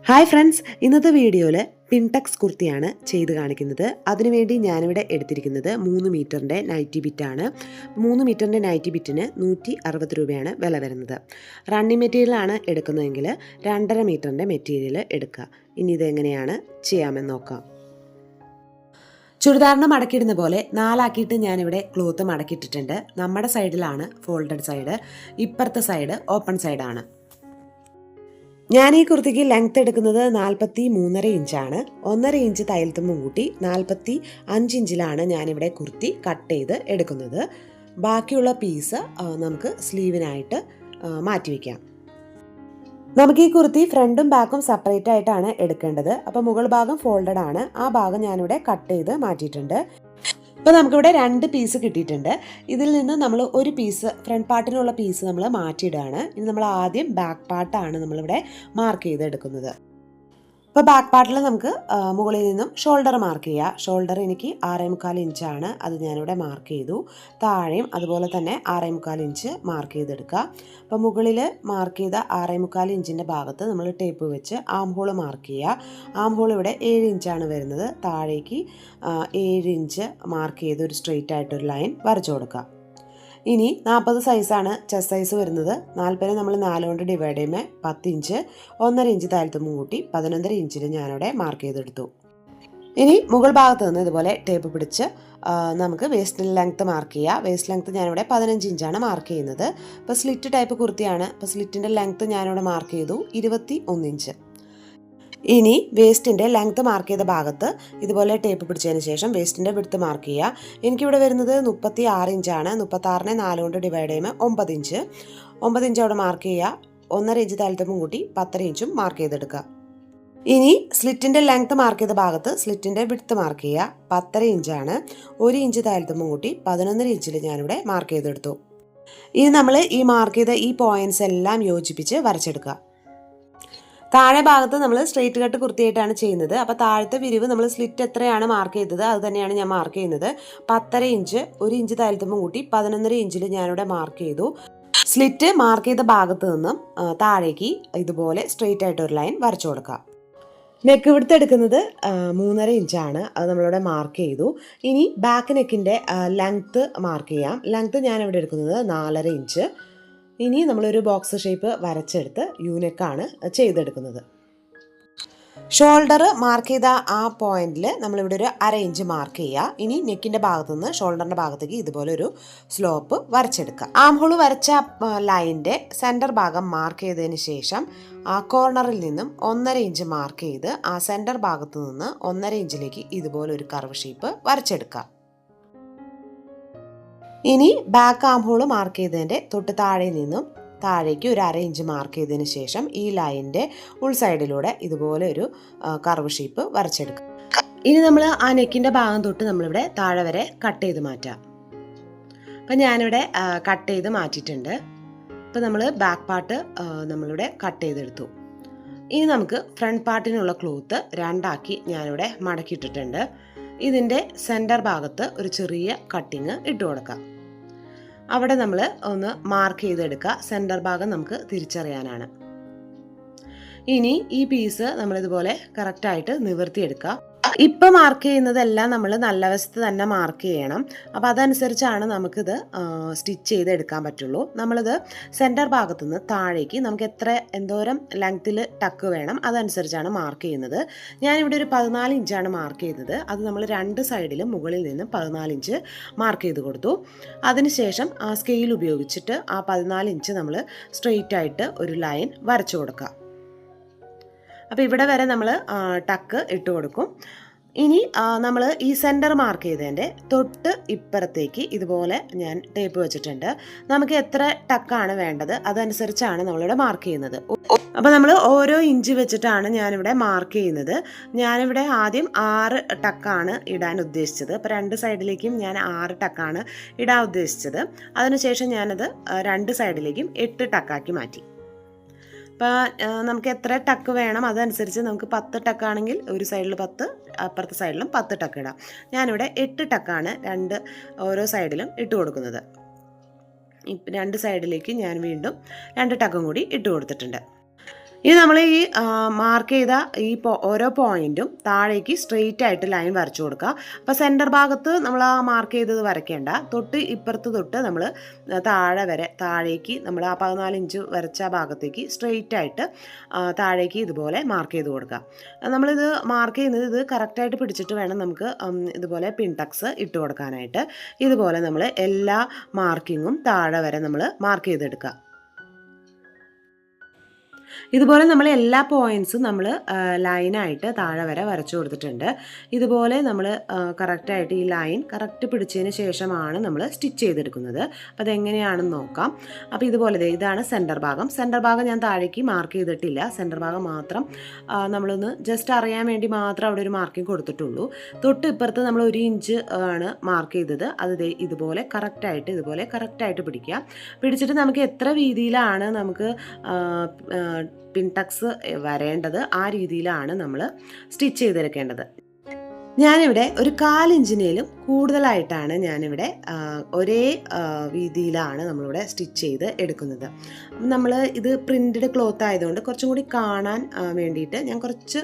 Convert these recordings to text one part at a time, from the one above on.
Hi friends, ഇന്നത്തെ വീഡിയോയിൽ pintucks കുർത്തിയാണ് ചെയ്ത് കാണിക്കുന്നത്. അതിനുവേണ്ടി ഞാനിവിടെ എടുത്തിരിക്കുന്നത് 3 മീറ്ററിൻ്റെ നൈറ്റി ബിറ്റാണ്. 3 മീറ്ററിൻ്റെ നൈറ്റി ബിറ്റിന് 160 രൂപയാണ് വില വരുന്നത്. റണ്ണിങ് മെറ്റീരിയലാണ് എടുക്കുന്നതെങ്കിൽ 2.5 മീറ്ററിൻ്റെ മെറ്റീരിയൽ എടുക്കുക. ഇനി ഇതെങ്ങനെയാണ് ചെയ്യാമെന്ന് നോക്കാം. ചുരിദാറിന് മടക്കിയിടുന്ന പോലെ 4 ആക്കിയിട്ട് ഞാനിവിടെ ക്ലോത്ത് മടക്കിയിട്ടിട്ടുണ്ട്. നമ്മുടെ സൈഡിലാണ് ഫോൾഡഡ് സൈഡ്, ഇപ്പുറത്തെ സൈഡ് ഓപ്പൺ സൈഡാണ്. ഞാൻ ഈ കുർത്തിക്ക് ലെങ്ത് എടുക്കുന്നത് 43.5 ഇഞ്ചാണ്. 1.5 ഇഞ്ച് തയ്യൽ തുമ്പും കൂട്ടി 45 ഇഞ്ചിലാണ് ഞാനിവിടെ കുർത്തി കട്ട് ചെയ്ത് എടുക്കുന്നത്. ബാക്കിയുള്ള പീസ് നമുക്ക് സ്ലീവിനായിട്ട് മാറ്റിവെക്കാം. നമുക്ക് ഈ കുർത്തി ഫ്രണ്ടും ബാക്കും സെപ്പറേറ്റ് ആയിട്ടാണ് എടുക്കേണ്ടത്. അപ്പോൾ മുകൾ ഭാഗം ഫോൾഡഡ് ആണ്, ആ ഭാഗം ഞാനിവിടെ കട്ട് ചെയ്ത് മാറ്റിയിട്ടുണ്ട്. ഇപ്പോൾ നമുക്കിവിടെ 2 പീസ് കിട്ടിയിട്ടുണ്ട്. ഇതിൽ നിന്ന് നമ്മൾ ഒരു പീസ് ഫ്രണ്ട് പാർട്ടിനുള്ള പീസ് നമ്മൾ മാറ്റിയിടുകയാണ്. ഇനി നമ്മൾ ആദ്യം ബാക്ക് പാർട്ടാണ് നമ്മളിവിടെ മാർക്ക് ചെയ്തെടുക്കുന്നത്. ഇപ്പോൾ ബാക്ക് പാർട്ടിൽ നമുക്ക് മുകളിൽ നിന്നും ഷോൾഡർ മാർക്ക് ചെയ്യുക. ഷോൾഡർ എനിക്ക് 6.25 ഇഞ്ചാണ്, അത് ഞാനിവിടെ മാർക്ക് ചെയ്തു. താഴെയും അതുപോലെ തന്നെ 6.25 ഇഞ്ച് മാർക്ക് ചെയ്തെടുക്കുക. അപ്പോൾ മുകളിൽ മാർക്ക് ചെയ്ത 6.25 ഇഞ്ചിൻ്റെ ഭാഗത്ത് നമ്മൾ ടേപ്പ് വെച്ച് ആം ഹോൾ മാർക്ക് ചെയ്യുക. ആം ഹോൾ ഇവിടെ 7 ഇഞ്ചാണ് വരുന്നത്. താഴേക്ക് 7 ഇഞ്ച് മാർക്ക് ചെയ്ത് ഒരു സ്ട്രെയിറ്റ് ആയിട്ടൊരു ലൈൻ വരച്ചു കൊടുക്കുക. ഇനി 40 സൈസാണ് ചെസ്റ്റ് സൈസ് വരുന്നത്. 40 നമ്മൾ 4 കൊണ്ട് ഡിവൈഡ് ചെയ്യുമ്പോൾ 10 ഇഞ്ച്, 1.5 ഇഞ്ച് താഴ്ത്തുമ്പും കൂട്ടി 11.5 ഇഞ്ചിൽ ഞാനിവിടെ മാർക്ക് ചെയ്തെടുത്തു. ഇനി മുകൾ ഭാഗത്ത് നിന്ന് ഇതുപോലെ ടേപ്പ് പിടിച്ച് നമുക്ക് വേസ്റ്റ് ലെങ്ത്ത് മാർക്ക് ചെയ്യുക. വേസ്റ്റ് ലെങ്ത്ത് ഞാനിവിടെ 15 ഇഞ്ചാണ് മാർക്ക് ചെയ്യുന്നത്. ഇപ്പോൾ സ്ലിറ്റ് ടൈപ്പ് കുർത്തിയാണ്. അപ്പോൾ സ്ലിറ്റിൻ്റെ ലെങ്ത്ത് ഞാനിവിടെ മാർക്ക് ചെയ്തു 21 ഇഞ്ച്. ഇനി വേസ്റ്റിൻ്റെ ലെങ്ത്ത് മാർക്ക് ചെയ്ത ഭാഗത്ത് ഇതുപോലെ ടേപ്പ് പിടിച്ചതിന് ശേഷം വേസ്റ്റിൻ്റെ വിഡ്ത്ത് മാർക്ക് ചെയ്യുക. എനിക്കിവിടെ വരുന്നത് 36 ഇഞ്ചാണ്. 36നെ 4 കൊണ്ട് ഡിവൈഡ് ചെയ്യുമ്പോൾ 9 ഇഞ്ച്. 9 ഇഞ്ച് അവിടെ മാർക്ക് ചെയ്യുക. 1.5 ഇഞ്ച് താഴ്ത്തുമ്പും കൂട്ടി 10 ഇഞ്ചും മാർക്ക് ചെയ്തെടുക്കുക. ഇനി സ്ലിറ്റിൻ്റെ ലെങ്ത്ത് മാർക്ക് ചെയ്ത ഭാഗത്ത് സ്ലിറ്റിൻ്റെ വിഡ്ത്ത് മാർക്ക് ചെയ്യുക. 10.5 ഇഞ്ചാണ്. 1 ഇഞ്ച് താഴ്ത്തുമ്പും കൂട്ടി 11.5 ഇഞ്ചിൽ ഞാനിവിടെ മാർക്ക് ചെയ്തെടുത്തു. ഇനി നമ്മൾ ഈ മാർക്ക് ചെയ്ത ഈ പോയിൻറ്റ്സ് എല്ലാം യോജിപ്പിച്ച് വരച്ചെടുക്കുക. താഴെ ഭാഗത്ത് നമ്മൾ സ്ട്രെയിറ്റ് കട്ട് കുർത്തിയായിട്ടാണ് ചെയ്യുന്നത്. അപ്പോൾ താഴത്തെ വിരിവ് നമ്മൾ സ്ലിറ്റ് എത്രയാണ് മാർക്ക് ചെയ്തത് അത് തന്നെയാണ് ഞാൻ മാർക്ക് ചെയ്യുന്നത്. 10.5 ഇഞ്ച്, 1 ഇഞ്ച് താഴ്ത്തുമ്പം കൂട്ടി 11.5 ഇഞ്ചിൽ ഞാനിവിടെ മാർക്ക് ചെയ്തു. സ്ലിറ്റ് മാർക്ക് ചെയ്ത ഭാഗത്ത് നിന്നും താഴേക്ക് ഇതുപോലെ സ്ട്രെയിറ്റ് ആയിട്ടൊരു ലൈൻ വരച്ചു കൊടുക്കുക. നെക്ക് വിഡ്ത്ത് എടുക്കുന്നത് 3.5 ഇഞ്ചാണ്, അത് നമ്മളിവിടെ മാർക്ക് ചെയ്തു. ഇനി ബാക്ക് നെക്കിൻ്റെ ലെങ്ത്ത് മാർക്ക് ചെയ്യാം. ലെങ്ത്ത് ഞാനിവിടെ എടുക്കുന്നത് 4.5 ഇഞ്ച്. ഇനി നമ്മളൊരു ബോക്സ് ഷേപ്പ് വരച്ചെടുത്ത് യൂനെക്കാണ് ചെയ്തെടുക്കുന്നത്. ഷോൾഡർ മാർക്ക് ചെയ്ത ആ പോയിന്റിൽ നമ്മളിവിടെ ഒരു 1/2 ഇഞ്ച് മാർക്ക് ചെയ്യുക. ഇനി നെക്കിൻ്റെ ഭാഗത്തു നിന്ന് ഷോൾഡറിൻ്റെ ഭാഗത്തേക്ക് ഇതുപോലെ ഒരു സ്ലോപ്പ് വരച്ചെടുക്കുക. ആം ഹോൾ വരച്ച ലൈനിൻ്റെ സെൻറ്റർ ഭാഗം മാർക്ക് ചെയ്തതിന് ശേഷം ആ കോർണറിൽ നിന്നും 1.5 ഇഞ്ച് മാർക്ക് ചെയ്ത് ആ സെൻറ്റർ ഭാഗത്തു നിന്ന് 1.5 ഇഞ്ചിലേക്ക് ഇതുപോലെ ഒരു കർവ് ഷേപ്പ് വരച്ചെടുക്കുക. ഇനി ബാക്ക് ആം ഹോൾ മാർക്ക് ചെയ്തതിൻ്റെ തൊട്ട് താഴെ നിന്നും താഴേക്ക് ഒരു 1/2 ഇഞ്ച് മാർക്ക് ചെയ്തതിന് ശേഷം ഈ ലൈനിൻ്റെ ഉൾസൈഡിലൂടെ ഇതുപോലെ ഒരു കർവ് ഷേപ്പ് വരച്ചെടുക്കുക. ഇനി നമ്മൾ ആ നെക്കിൻ്റെ ഭാഗം തൊട്ട് നമ്മളിവിടെ താഴെ വരെ കട്ട് ചെയ്ത് മാറ്റാം. അപ്പം ഞാനിവിടെ കട്ട് ചെയ്ത് മാറ്റിയിട്ടുണ്ട്. അപ്പം നമ്മൾ ബാക്ക് പാർട്ട് നമ്മളിവിടെ കട്ട് ചെയ്തെടുത്തു. ഇനി നമുക്ക് ഫ്രണ്ട് പാർട്ടിനുള്ള ക്ലോത്ത് 2 ആക്കി ഞാനിവിടെ മടക്കിയിട്ടിട്ടുണ്ട്. ഇതിൻ്റെ സെൻറ്റർ ഭാഗത്ത് ഒരു ചെറിയ കട്ടിങ് ഇട്ട് കൊടുക്കാം. അവിടെ നമ്മൾ ഒന്ന് മാർക്ക് ചെയ്തെടുക്കുക. സെൻറ്റർ ഭാഗം നമുക്ക് തിരിച്ചറിയാനാണ്. ഇനി ഈ പീസ് നമ്മളിതുപോലെ കറക്റ്റായിട്ട് നിവർത്തിയെടുക്കുക. ഇപ്പം മാർക്ക് ചെയ്യുന്നതെല്ലാം നമ്മൾ നല്ല വശത്ത് തന്നെ മാർക്ക് ചെയ്യണം. അപ്പോൾ അതനുസരിച്ചാണ് നമുക്കിത് സ്റ്റിച്ച് ചെയ്തെടുക്കാൻ പറ്റുള്ളൂ. നമ്മളിത് സെൻറ്റർ ഭാഗത്തു നിന്ന് താഴേക്ക് നമുക്ക് എന്തോരം ലെങ്ത്തിൽ ടക്ക് വേണം അതനുസരിച്ചാണ് മാർക്ക് ചെയ്യുന്നത്. ഞാനിവിടെ ഒരു 14 ഇഞ്ചാണ് മാർക്ക് ചെയ്തത്. അത് നമ്മൾ 2 സൈഡിലും മുകളിൽ നിന്നും 14 ഇഞ്ച് മാർക്ക് ചെയ്ത് കൊടുത്തു. അതിനുശേഷം ആ സ്കെയിൽ ഉപയോഗിച്ചിട്ട് ആ 14 ഇഞ്ച് നമ്മൾ സ്ട്രെയിറ്റ് ആയിട്ട് ഒരു ലൈൻ വരച്ചു കൊടുക്കുക. അപ്പോൾ ഇവിടെ വരെ നമ്മൾ ടക്ക് ഇട്ട് കൊടുക്കും. ഇനി നമ്മൾ ഈ സെൻറ്റർ മാർക്ക് ചെയ്തതിൻ്റെ തൊട്ട് ഇപ്പുറത്തേക്ക് ഇതുപോലെ ഞാൻ ടേപ്പ് വെച്ചിട്ടുണ്ട്. നമുക്ക് എത്ര ടക്കാണ് വേണ്ടത് അതനുസരിച്ചാണ് നമ്മളിവിടെ മാർക്ക് ചെയ്യുന്നത്. അപ്പോൾ നമ്മൾ ഓരോ ഇഞ്ച് വെച്ചിട്ടാണ് ഞാനിവിടെ മാർക്ക് ചെയ്യുന്നത്. ഞാനിവിടെ ആദ്യം 6 ടക്കാണ് ഇടാൻ ഉദ്ദേശിച്ചത്. അപ്പോൾ 2 സൈഡിലേക്കും ഞാൻ 6 ടക്കാണ് ഇടാൻ ഉദ്ദേശിച്ചത്. അതിനുശേഷം ഞാനത് 2 സൈഡിലേക്കും 8 ടക്കാക്കി മാറ്റി. അപ്പോൾ നമുക്ക് എത്ര ടക്ക് വേണം അതനുസരിച്ച് നമുക്ക് 10 ടക്കാണെങ്കിൽ ഒരു സൈഡിൽ 10, അപ്പുറത്തെ സൈഡിലും 10 ടക്ക് ഇടാം. ഞാനിവിടെ 8 ടക്കാണ് ഓരോ സൈഡിലും ഇട്ട് കൊടുക്കുന്നത്. 2 സൈഡിലേക്ക് ഞാൻ വീണ്ടും 2 ടക്കും കൂടി ഇട്ട് കൊടുത്തിട്ടുണ്ട്. ഇനി നമ്മൾ ഈ മാർക്ക് ചെയ്ത ഈ ഓരോ പോയിന്റും താഴേക്ക് സ്ട്രെയിറ്റ് ആയിട്ട് ലൈൻ വരച്ചു കൊടുക്കുക. അപ്പോൾ സെൻറ്റർ ഭാഗത്ത് നമ്മൾ ആ മാർക്ക് ചെയ്തത് വരയ്ക്കേണ്ട, തൊട്ട് ഇപ്പുറത്ത് തൊട്ട് നമ്മൾ താഴെ വരെ താഴേക്ക് നമ്മൾ ആ 14 ഇഞ്ച് വരച്ച ഭാഗത്തേക്ക് സ്ട്രെയിറ്റ് ആയിട്ട് താഴേക്ക് ഇതുപോലെ മാർക്ക് ചെയ്ത് കൊടുക്കുക. നമ്മളിത് മാർക്ക് ചെയ്യുന്നത് ഇത് കറക്റ്റായിട്ട് പിടിച്ചിട്ട് വേണം നമുക്ക് ഇതുപോലെ പിൻടക്സ് ഇട്ട് കൊടുക്കാനായിട്ട്. ഇതുപോലെ നമ്മൾ എല്ലാ മാർക്കിങ്ങും താഴെ വരെ നമ്മൾ മാർക്ക് ചെയ്തെടുക്കുക. ഇതുപോലെ നമ്മൾ എല്ലാ പോയിൻറ്റ്സും നമ്മൾ ലൈനായിട്ട് താഴെ വരെ വരച്ചു കൊടുത്തിട്ടുണ്ട്. ഇതുപോലെ നമ്മൾ കറക്റ്റായിട്ട് ഈ ലൈൻ കറക്റ്റ് പിടിച്ചതിന് ശേഷമാണ് നമ്മൾ സ്റ്റിച്ച് ചെയ്തെടുക്കുന്നത്. അപ്പോൾ അതെങ്ങനെയാണെന്ന് നോക്കാം. അപ്പോൾ ഇതുപോലെ ഇതാണ് സെൻറ്റർ ഭാഗം. സെൻറ്റർ ഭാഗം ഞാൻ താഴേക്ക് മാർക്ക് ചെയ്തിട്ടില്ല. സെൻറ്റർ ഭാഗം മാത്രം നമ്മളൊന്ന് ജസ്റ്റ് അറിയാൻ വേണ്ടി മാത്രം അവിടെ ഒരു മാർക്കിംഗ് കൊടുത്തിട്ടുള്ളൂ. തൊട്ട് ഇപ്പുറത്ത് നമ്മൾ 1 ഇഞ്ച് ആണ് മാർക്ക് ചെയ്തത്. അത് ഇതുപോലെ കറക്റ്റായിട്ട് പിടിക്കുക. പിടിച്ചിട്ട് നമുക്ക് എത്ര വീതിയിലാണ് നമുക്ക് പിൻടക്സ് വരേണ്ടത് ആ രീതിയിലാണ് നമ്മൾ സ്റ്റിച്ച് ചെയ്തെടുക്കേണ്ടത്. ഞാനിവിടെ ഒരു 1/4 ഇഞ്ചിനേലും കൂടുതലായിട്ടാണ് ഞാനിവിടെ ഒരേ വീതിയിലാണ് നമ്മളിവിടെ സ്റ്റിച്ച് ചെയ്ത് എടുക്കുന്നത്. നമ്മൾ ഇത് പ്രിൻറ്റഡ് ക്ലോത്ത് ആയതുകൊണ്ട് കുറച്ചും കൂടി കാണാൻ വേണ്ടിയിട്ട് ഞാൻ കുറച്ച്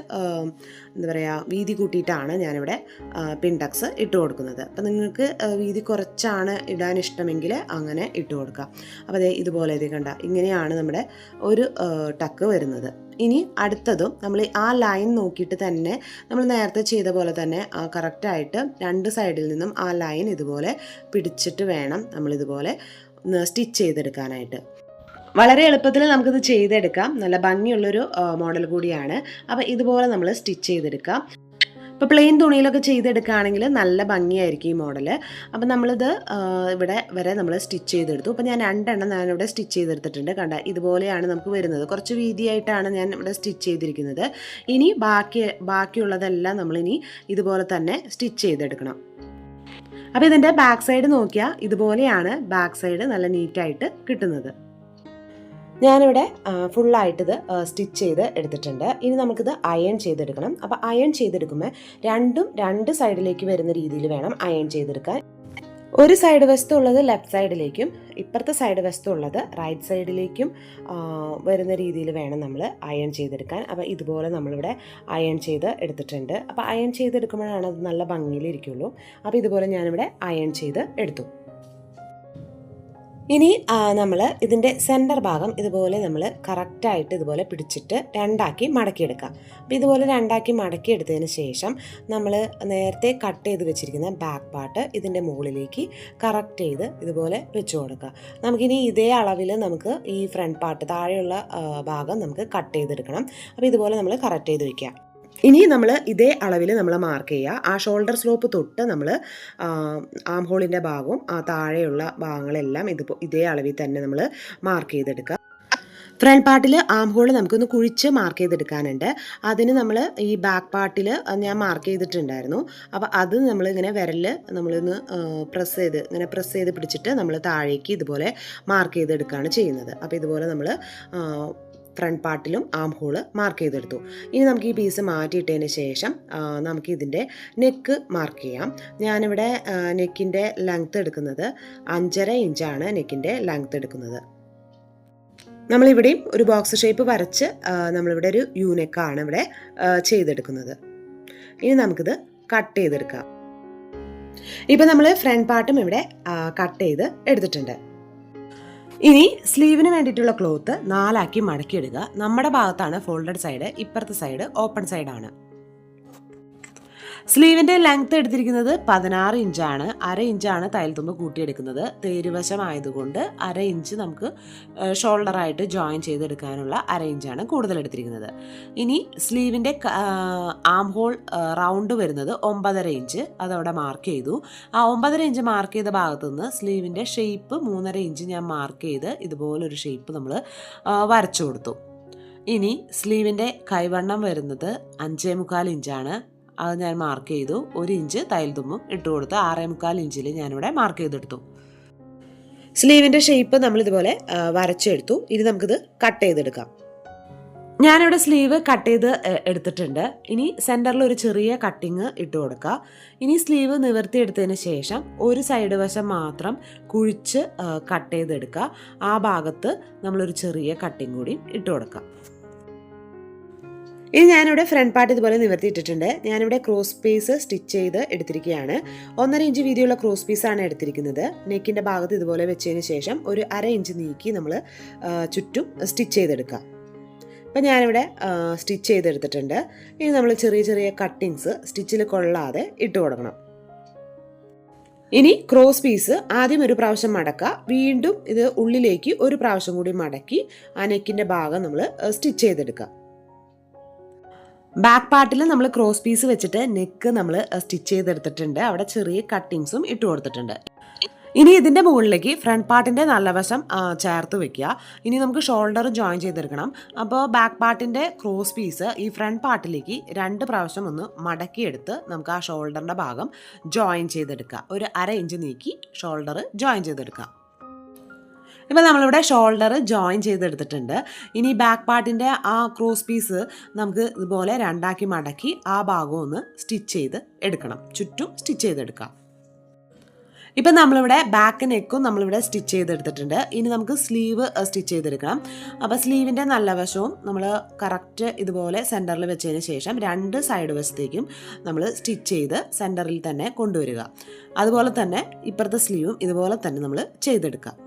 എന്താ പറയുക വീതി കൂട്ടിയിട്ടാണ് ഞാനിവിടെ പിൻടക്സ് ഇട്ട് കൊടുക്കുന്നത്. അപ്പം നിങ്ങൾക്ക് വീതി കുറച്ചാണ് ഇടാൻ ഇഷ്ടമെങ്കിൽ അങ്ങനെ ഇട്ട് കൊടുക്കാം. അപ്പോൾ അതേ ഇതുപോലെ കണ്ട ഇങ്ങനെയാണ് നമ്മുടെ ഒരു ടക്ക് വരുന്നത്. ഇനി അടുത്തതും നമ്മൾ ആ ലൈൻ നോക്കിയിട്ട് തന്നെ നമ്മൾ നേരത്തെ ചെയ്ത പോലെ തന്നെ കറക്റ്റായിട്ട് 2 സൈഡിൽ നിന്നും ആ ലൈൻ ഇതുപോലെ പിടിച്ചിട്ട് വേണം നമ്മളിതുപോലെ സ്റ്റിച്ച് ചെയ്തെടുക്കാനായിട്ട്. വളരെ എളുപ്പത്തിൽ നമുക്കിത് ചെയ്തെടുക്കാം. നല്ല ഭംഗിയുള്ളൊരു മോഡൽ കൂടിയാണ്. അപ്പോൾ ഇതുപോലെ നമ്മൾ സ്റ്റിച്ച് ചെയ്തെടുക്കാം. ഇപ്പോൾ പ്ലെയിൻ തുണിയിലൊക്കെ ചെയ്തെടുക്കുകയാണെങ്കിൽ നല്ല ഭംഗിയായിരിക്കും ഈ മോഡൽ. അപ്പം നമ്മളിത് ഇവിടെ വരെ നമ്മൾ സ്റ്റിച്ച് ചെയ്തെടുത്തു. അപ്പോൾ ഞാൻ 2 എണ്ണം ഞാനിവിടെ സ്റ്റിച്ച് ചെയ്തെടുത്തിട്ടുണ്ട്. കണ്ട ഇതുപോലെയാണ് നമുക്ക് വരുന്നത്. കുറച്ച് വീതിയായിട്ടാണ് ഞാൻ ഇവിടെ സ്റ്റിച്ച് ചെയ്തിരിക്കുന്നത്. ഇനി ബാക്കിയുള്ളതെല്ലാം നമ്മളിനി ഇതുപോലെ തന്നെ സ്റ്റിച്ച് ചെയ്തെടുക്കണം. അപ്പോൾ ഇതിൻ്റെ ബാക്ക് സൈഡ് നോക്കിയാൽ ഇതുപോലെയാണ് ബാക്ക് സൈഡ് നല്ല നീറ്റായിട്ട് കിട്ടുന്നത്. ഞാനിവിടെ ഫുള്ളായിട്ടിത് സ്റ്റിച്ച് ചെയ്ത് എടുത്തിട്ടുണ്ട്. ഇനി നമുക്കിത് അയൺ ചെയ്തെടുക്കണം. അപ്പോൾ അയൺ ചെയ്തെടുക്കുമ്പോൾ രണ്ടും 2 സൈഡിലേക്ക് വരുന്ന രീതിയിൽ വേണം അയൺ ചെയ്തെടുക്കാൻ. ഒരു സൈഡ് വശത്തുള്ളത് ലെഫ്റ്റ് സൈഡിലേക്കും ഇപ്പുറത്തെ സൈഡ് വശത്തുള്ളത് റൈറ്റ് സൈഡിലേക്കും വരുന്ന രീതിയിൽ വേണം നമ്മൾ അയൺ ചെയ്തെടുക്കാൻ. അപ്പോൾ ഇതുപോലെ നമ്മളിവിടെ അയൺ ചെയ്ത് എടുത്തിട്ടുണ്ട്. അപ്പോൾ അയൺ ചെയ്തെടുക്കുമ്പോഴാണ് അത് നല്ല ഭംഗിയിലിരിക്കുള്ളൂ. അപ്പോൾ ഇതുപോലെ ഞാനിവിടെ അയൺ ചെയ്ത് എടുത്തു. ഇനി നമ്മൾ ഇതിൻ്റെ സെൻറ്റർ ഭാഗം ഇതുപോലെ നമ്മൾ കറക്റ്റായിട്ട് ഇതുപോലെ പിടിച്ചിട്ട് 2ആക്കി മടക്കിയെടുക്കാം. അപ്പോൾ ഇതുപോലെ 2ആക്കി മടക്കിയെടുത്തതിന് ശേഷം നമ്മൾ നേരത്തെ കട്ട് ചെയ്ത് വെച്ചിരിക്കുന്ന ബാക്ക് പാർട്ട് ഇതിൻ്റെ മുകളിലേക്ക് കറക്റ്റ് ചെയ്ത് ഇതുപോലെ വെച്ച് കൊടുക്കുക. നമുക്കിനി ഇതേ അളവിൽ നമുക്ക് ഈ ഫ്രണ്ട് പാർട്ട് താഴെയുള്ള ഭാഗം നമുക്ക് കട്ട് ചെയ്തെടുക്കണം. അപ്പോൾ ഇതുപോലെ നമ്മൾ കറക്റ്റ് ചെയ്ത് വയ്ക്കുക. ഇനി നമ്മൾ ഇതേ അളവിൽ നമ്മൾ മാർക്ക് ചെയ്യുക. ആ ഷോൾഡർ സ്ലോപ്പ് തൊട്ട് നമ്മൾ ആം ഹോളിൻ്റെ ഭാഗവും ആ താഴെയുള്ള ഭാഗങ്ങളെല്ലാം ഇതേ അളവിൽ തന്നെ നമ്മൾ മാർക്ക് ചെയ്തെടുക്കുക. ഫ്രണ്ട് പാർട്ടിൽ ആം ഹോൾ നമുക്കൊന്ന് കുഴിച്ച് മാർക്ക് ചെയ്തെടുക്കാനുണ്ട്. അതിന് നമ്മൾ ഈ ബാക്ക് പാർട്ടിൽ ഞാൻ മാർക്ക് ചെയ്തിട്ടുണ്ടായിരുന്നു. അപ്പോൾ അത് നമ്മളിങ്ങനെ വിരലിൽ നമ്മളൊന്ന് പ്രസ് ചെയ്ത് പിടിച്ചിട്ട് നമ്മൾ താഴേക്ക് ഇതുപോലെ മാർക്ക് ചെയ്തെടുക്കുകയാണ് ചെയ്യുന്നത്. അപ്പോൾ ഇതുപോലെ നമ്മൾ ഫ്രണ്ട് പാർട്ടിലും ആം ഹോള് മാർക്ക് ചെയ്തെടുത്തു. ഇനി നമുക്ക് ഈ പീസ് മാറ്റിയിട്ടതിന് ശേഷം നമുക്ക് ഇതിൻ്റെ നെക്ക് മാർക്ക് ചെയ്യാം. ഞാനിവിടെ നെക്കിൻ്റെ ലെങ്ത്ത് എടുക്കുന്നത് 5.5 ഇഞ്ചാണ് നെക്കിൻ്റെ ലെങ്ത്ത് എടുക്കുന്നത്. നമ്മളിവിടെയും ഒരു ബോക്സ് ഷേപ്പ് വരച്ച് നമ്മളിവിടെ ഒരു നെക്കാണ് ഇവിടെ ചെയ്തെടുക്കുന്നത്. ഇനി നമുക്കിത് കട്ട് ചെയ്തെടുക്കാം. ഇപ്പം നമ്മൾ ഫ്രണ്ട് പാർട്ടും ഇവിടെ കട്ട് ചെയ്ത് എടുത്തിട്ടുണ്ട്. ഇനി സ്ലീവിന് വേണ്ടിയിട്ടുള്ള ക്ലോത്ത് 4ആക്കി മടക്കിയിടുക. നമ്മുടെ ഭാഗത്താണ് ഫോൾഡഡ് സൈഡ്, ഇപ്പുറത്തെ സൈഡ് ഓപ്പൺ സൈഡാണ്. സ്ലീവിൻ്റെ ലെങ്ത്ത് എടുത്തിരിക്കുന്നത് 16 ഇഞ്ചാണ്. 1/2 ഇഞ്ചാണ് തയ്യൽത്തുമ്പ് കൂട്ടിയെടുക്കുന്നത്. തേരുവശം ആയതുകൊണ്ട് 1/2 ഇഞ്ച് നമുക്ക് ഷോൾഡറായിട്ട് ജോയിൻ ചെയ്തെടുക്കാനുള്ള 1/2 ഇഞ്ചാണ് കൂടുതൽ എടുത്തിരിക്കുന്നത്. ഇനി സ്ലീവിൻ്റെ ആം ഹോൾ റൗണ്ട് വരുന്നത് 9.5 ഇഞ്ച് അതവിടെ മാർക്ക് ചെയ്തു. ആ 9.5 ഇഞ്ച് മാർക്ക് ചെയ്ത ഭാഗത്തു നിന്ന് സ്ലീവിൻ്റെ ഷേപ്പ് 3.5 ഇഞ്ച് ഞാൻ മാർക്ക് ചെയ്ത് ഇതുപോലൊരു ഷേപ്പ് നമ്മൾ വരച്ചു കൊടുത്തു. ഇനി സ്ലീവിൻ്റെ കൈവണ്ണം വരുന്നത് 5.25 ഇഞ്ചാണ്. അത് ഞാൻ മാർക്ക് ചെയ്തു. 1 ഇഞ്ച് തയ്യൽ തുമ്പും ഇട്ട് കൊടുത്ത് 6.25 ഇഞ്ചിൽ ഞാനിവിടെ മാർക്ക് ചെയ്തെടുത്തു. സ്ലീവിൻ്റെ ഷേപ്പ് നമ്മളിതുപോലെ വരച്ചെടുത്തു. ഇനി നമുക്കിത് കട്ട് ചെയ്തെടുക്കാം. ഞാനിവിടെ സ്ലീവ് കട്ട് ചെയ്ത് എടുത്തിട്ടുണ്ട്. ഇനി സെൻറ്ററിൽ ഒരു ചെറിയ കട്ടിങ് ഇട്ട് കൊടുക്കുക. ഇനി സ്ലീവ് നിവർത്തിയെടുത്തതിന് ശേഷം ഒരു സൈഡ് വശം മാത്രം കുഴിച്ച് കട്ട് ചെയ്തെടുക്കുക. ആ ഭാഗത്ത് നമ്മളൊരു ചെറിയ കട്ടിങ് കൂടി ഇട്ട് കൊടുക്കാം. ഇനി ഞാനിവിടെ ഫ്രണ്ട് പാർട്ട് ഇതുപോലെ നിവർത്തിയിട്ടിട്ടുണ്ട്. ഞാനിവിടെ ക്രോസ് പീസ് സ്റ്റിച്ച് ചെയ്ത് എടുത്തിരിക്കുകയാണ്. 1.5 ഇഞ്ച് വീതിയുള്ള ക്രോസ് പീസാണ് എടുത്തിരിക്കുന്നത്. നെക്കിൻ്റെ ഭാഗത്ത് ഇതുപോലെ വെച്ചതിന് ശേഷം ഒരു 1/2 ഇഞ്ച് നീക്കി നമ്മൾ ചുറ്റും സ്റ്റിച്ച് ചെയ്തെടുക്കുക. അപ്പം ഞാനിവിടെ സ്റ്റിച്ച് ചെയ്തെടുത്തിട്ടുണ്ട്. ഇനി നമ്മൾ ചെറിയ ചെറിയ കട്ടിങ്സ് സ്റ്റിച്ചിൽ കൊള്ളാതെ ഇട്ട് കൊടുക്കണം. ഇനി ക്രോസ് പീസ് ആദ്യം ഒരു പ്രാവശ്യം മടക്കുക, വീണ്ടും ഇത് ഉള്ളിലേക്ക് ഒരു പ്രാവശ്യം കൂടി മടക്കി ആ നെക്കിൻ്റെ ഭാഗം നമ്മൾ സ്റ്റിച്ച് ചെയ്തെടുക്കുക. ബാക്ക് പാർട്ടിൽ നമ്മൾ ക്രോസ് പീസ് വെച്ചിട്ട് നെക്ക് നമ്മൾ സ്റ്റിച്ച് ചെയ്തെടുത്തിട്ടുണ്ട്. അവിടെ ചെറിയ കട്ടിങ്സും ഇട്ട് കൊടുത്തിട്ടുണ്ട്. ഇനി ഇതിൻ്റെ മുകളിലേക്ക് ഫ്രണ്ട് പാർട്ടിൻ്റെ നല്ല വശം ചേർത്ത് വെക്കുക. ഇനി നമുക്ക് ഷോൾഡർ ജോയിൻ ചെയ്തെടുക്കണം. അപ്പോൾ ബാക്ക് പാർട്ടിൻ്റെ ക്രോസ് പീസ് ഈ ഫ്രണ്ട് പാർട്ടിലേക്ക് 2 പ്രാവശ്യം ഒന്ന് മടക്കിയെടുത്ത് നമുക്ക് ആ ഷോൾഡറിൻ്റെ ഭാഗം ജോയിൻ ചെയ്തെടുക്കുക. ഒരു 1/2 ഇഞ്ച് നീക്കി ഷോൾഡർ ജോയിൻ ചെയ്തെടുക്കുക. ഇപ്പോൾ നമ്മളിവിടെ ഷോൾഡർ ജോയിൻ ചെയ്തെടുത്തിട്ടുണ്ട്. ഇനി ബാക്ക് പാർട്ടിൻ്റെ ആ ക്രോസ് പീസ് നമുക്ക് ഇതുപോലെ 2ആക്കി മടക്കി ആ ഭാഗം ഒന്ന് സ്റ്റിച്ച് ചെയ്ത് എടുക്കണം. ചുറ്റും സ്റ്റിച്ച് ചെയ്തെടുക്കാം. ഇപ്പം നമ്മളിവിടെ ബാക്ക് നെക്കും നമ്മളിവിടെ സ്റ്റിച്ച് ചെയ്തെടുത്തിട്ടുണ്ട്. ഇനി നമുക്ക് സ്ലീവ് സ്റ്റിച്ച് ചെയ്തെടുക്കണം. അപ്പോൾ സ്ലീവിൻ്റെ നല്ല വശവും നമ്മൾ കറക്റ്റ് ഇതുപോലെ സെൻറ്ററിൽ വെച്ചതിന് ശേഷം 2 സൈഡ് വശത്തേക്കും നമ്മൾ സ്റ്റിച്ച് ചെയ്ത് സെൻറ്ററിൽ തന്നെ കൊണ്ടുവരിക. അതുപോലെ തന്നെ ഇപ്പുറത്തെ സ്ലീവും ഇതുപോലെ തന്നെ നമ്മൾ ചെയ്തെടുക്കുക.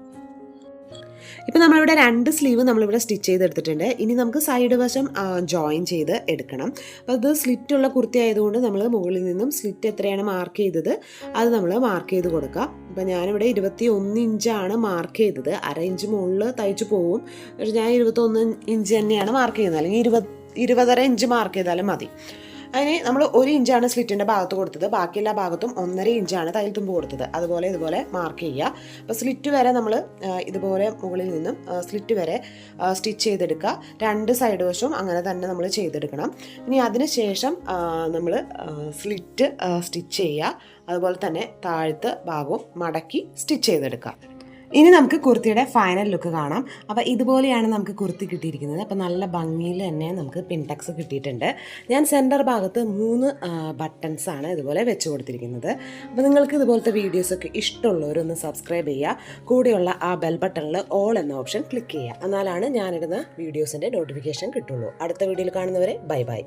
ഇപ്പം നമ്മളിവിടെ 2 സ്ലീവ് നമ്മളിവിടെ സ്റ്റിച്ച് ചെയ്തെടുത്തിട്ടുണ്ട്. ഇനി നമുക്ക് സൈഡ് വശം ജോയിൻ ചെയ്ത് എടുക്കണം. അപ്പോൾ ഇത് സ്ലിറ്റുള്ള കുർത്തി ആയതുകൊണ്ട് നമ്മൾ മുകളിൽ നിന്നും സ്ലിറ്റ് എത്രയാണ് മാർക്ക് ചെയ്തത് അത് നമ്മൾ മാർക്ക് ചെയ്ത് കൊടുക്കുക. അപ്പോൾ ഞാനിവിടെ 21 ഇഞ്ചാണ് മാർക്ക് ചെയ്തത്. 1/2 ഇഞ്ച് മുകളിൽ തയ്ച്ച് പോവും. പക്ഷേ ഞാൻ 21 ഇഞ്ച് തന്നെയാണ് മാർക്ക് ചെയ്യുന്നത്. അല്ലെങ്കിൽ 20.5 ഇഞ്ച് മാർക്ക് ചെയ്താലും മതി. അതിന് നമ്മൾ 1 ഇഞ്ചാണ് സ്ലിറ്റിൻ്റെ ഭാഗത്ത് കൊടുത്തത്. ബാക്കിയെല്ലാ ഭാഗത്തും 1.5 ഇഞ്ചാണ് തയ്യൽ തുമ്പ് കൊടുത്തത്. അതുപോലെ ഇതുപോലെ മാർക്ക് ചെയ്യുക. അപ്പോൾ സ്ലിറ്റ് വരെ നമ്മൾ ഇതുപോലെ മുകളിൽ നിന്നും സ്ലിറ്റ് വരെ സ്റ്റിച്ച് ചെയ്തെടുക്കുക. 2 സൈഡ് വശവും അങ്ങനെ തന്നെ നമ്മൾ ചെയ്തെടുക്കണം. ഇനി അതിന് ശേഷം നമ്മൾ സ്ലിറ്റ് സ്റ്റിച്ച് ചെയ്യുക. അതുപോലെ തന്നെ താഴത്തെ ഭാഗവും മടക്കി സ്റ്റിച്ച് ചെയ്തെടുക്കുക. ഇനി നമുക്ക് കുർത്തിയുടെ ഫൈനൽ ലുക്ക് കാണാം. അപ്പോൾ ഇതുപോലെയാണ് നമുക്ക് കുർത്തി കിട്ടിയിരിക്കുന്നത്. അപ്പോൾ നല്ല ഭംഗിയിൽ തന്നെ നമുക്ക് പിൻടക്സ് കിട്ടിയിട്ടുണ്ട്. ഞാൻ സെൻറ്റർ ഭാഗത്ത് 3 ബട്ടൺസാണ് ഇതുപോലെ വെച്ച് കൊടുത്തിരിക്കുന്നത്. അപ്പോൾ നിങ്ങൾക്ക് ഇതുപോലത്തെ വീഡിയോസൊക്കെ ഇഷ്ടമുള്ളവരൊന്ന് സബ്സ്ക്രൈബ് ചെയ്യുക. കൂടെയുള്ള ആ ബെൽ ബട്ടണിൽ ഓൾ എന്ന ഓപ്ഷൻ ക്ലിക്ക് ചെയ്യുക. എന്നാലാണ് ഞാനിടുന്ന വീഡിയോസിൻ്റെ നോട്ടിഫിക്കേഷൻ കിട്ടുള്ളൂ. അടുത്ത വീഡിയോയിൽ കാണുന്നവരെ ബൈ ബൈ.